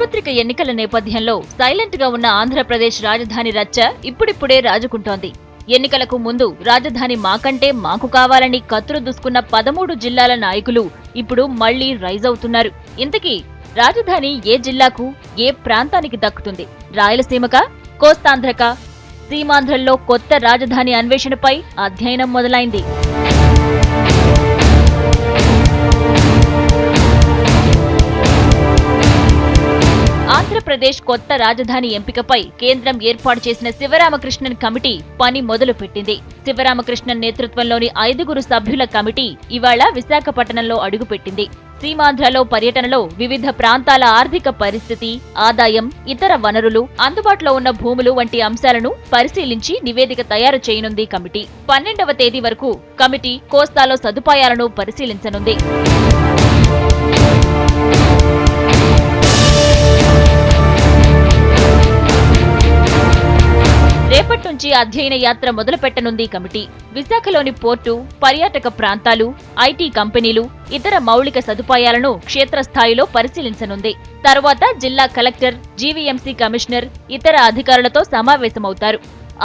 సార్వత్రిక ఎన్నికల నేపథ్యంలో సైలెంట్ గా ఉన్న ఆంధ్రప్రదేశ్ రాజధాని రచ్చ ఇప్పుడిప్పుడే రాజుకుంటోంది. ఎన్నికలకు ముందు రాజధాని మాకంటే మాకు కావాలని కత్తులు దూసుకున్న 13 జిల్లాల నాయకులు ఇప్పుడు మళ్లీ రైజ్ అవుతున్నారు. ఇంతకీ రాజధాని ఏ జిల్లాకు, ఏ ప్రాంతానికి దక్కుతుంది? రాయలసీమకా, కోస్తాంధ్రకా? సీమాంధ్రల్లో కొత్త రాజధాని అన్వేషణపై అధ్యయనం మొదలైంది. ఆంధ్రప్రదేశ్ కొత్త రాజధాని ఎంపికపై కేంద్రం ఏర్పాటు చేసిన శివరామకృష్ణన్ కమిటీ పని మొదలు పెట్టింది. శివరామకృష్ణన్ నేతృత్వంలోని 5 సభ్యుల కమిటీ ఇవాళ విశాఖపట్నంలో అడుగుపెట్టింది. సీమాంధ్రలో పర్యటనలో వివిధ ప్రాంతాల ఆర్థిక పరిస్థితి, ఆదాయం, ఇతర వనరులు, అందుబాటులో ఉన్న భూములు వంటి అంశాలను పరిశీలించి నివేదిక తయారు చేయనుంది కమిటీ. 12వ తేదీ వరకు కమిటీ కోస్తాలో సదుపాయాలను పరిశీలించనుంది. రేపటి నుంచి అధ్యయన యాత్ర మొదలు పెట్టనుంది కమిటీ. విశాఖలోని పోర్టు, పర్యాటక ప్రాంతాలు, ఐటీ కంపెనీలు, ఇతర మౌలిక సదుపాయాలను క్షేత్రస్థాయిలో పరిశీలించనుంది. తరువాత జిల్లా కలెక్టర్, జీవీఎంసీ కమిషనర్, ఇతర అధికారులతో సమావేశమవుతారు.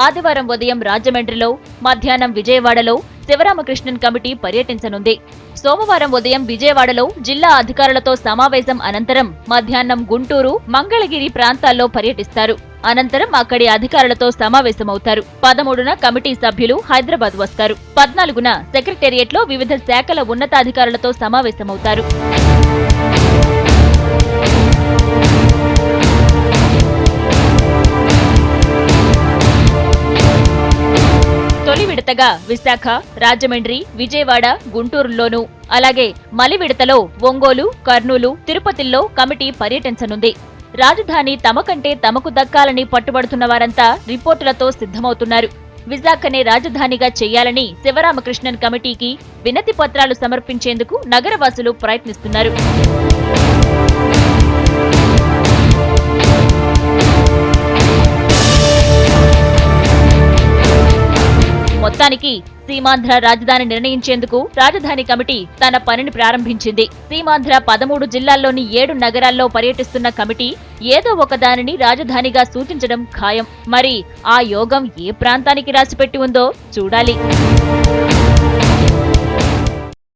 ఆదివారం ఉదయం రాజమండ్రిలో, మధ్యాహ్నం విజయవాడలో శివరామకృష్ణన్ కమిటీ పర్యటించనుంది. సోమవారం ఉదయం విజయవాడలో జిల్లా అధికారులతో సమావేశం అనంతరం మధ్యాహ్నం గుంటూరు, మంగళగిరి ప్రాంతాల్లో పర్యటిస్తారు. అనంతరం అక్కడి అధికారులతో సమావేశమవుతారు. 13న కమిటీ సభ్యులు హైదరాబాద్ వస్తారు. 14న సెక్రటేరియట్లో వివిధ శాఖల ఉన్నతాధికారులతో సమావేశమవుతారు. తొలి విడతగా విశాఖ, రాజమండ్రి, విజయవాడ, గుంటూరులోనూ, అలాగే మలి విడతలో ఒంగోలు, కర్నూలు, తిరుపతిల్లో కమిటీ పర్యటించనుంది. రాజధాని తమకంటే తమకు దక్కాలని పట్టుబడుతున్న వారంతా రిపోర్టులతో సిద్ధమవుతున్నారు. విశాఖనే రాజధానిగా చెయ్యాలని శివరామకృష్ణన్ కమిటీకి వినతి పత్రాలు సమర్పించేందుకు నగరవాసులు ప్రయత్నిస్తున్నారు. మొత్తానికి సీమాంధ్ర రాజధాని నిర్ణయించేందుకు రాజధాని కమిటీ తన పనిని ప్రారంభించింది. సీమాంధ్ర 13 జిల్లాల్లోని 7 నగరాల్లో పర్యటిస్తున్న కమిటీ ఏదో ఒక దానిని రాజధానిగా సూచించడం ఖాయం. మరి ఆ యోగం ఏ ప్రాంతానికి రాసిపెట్టి ఉందో చూడాలి.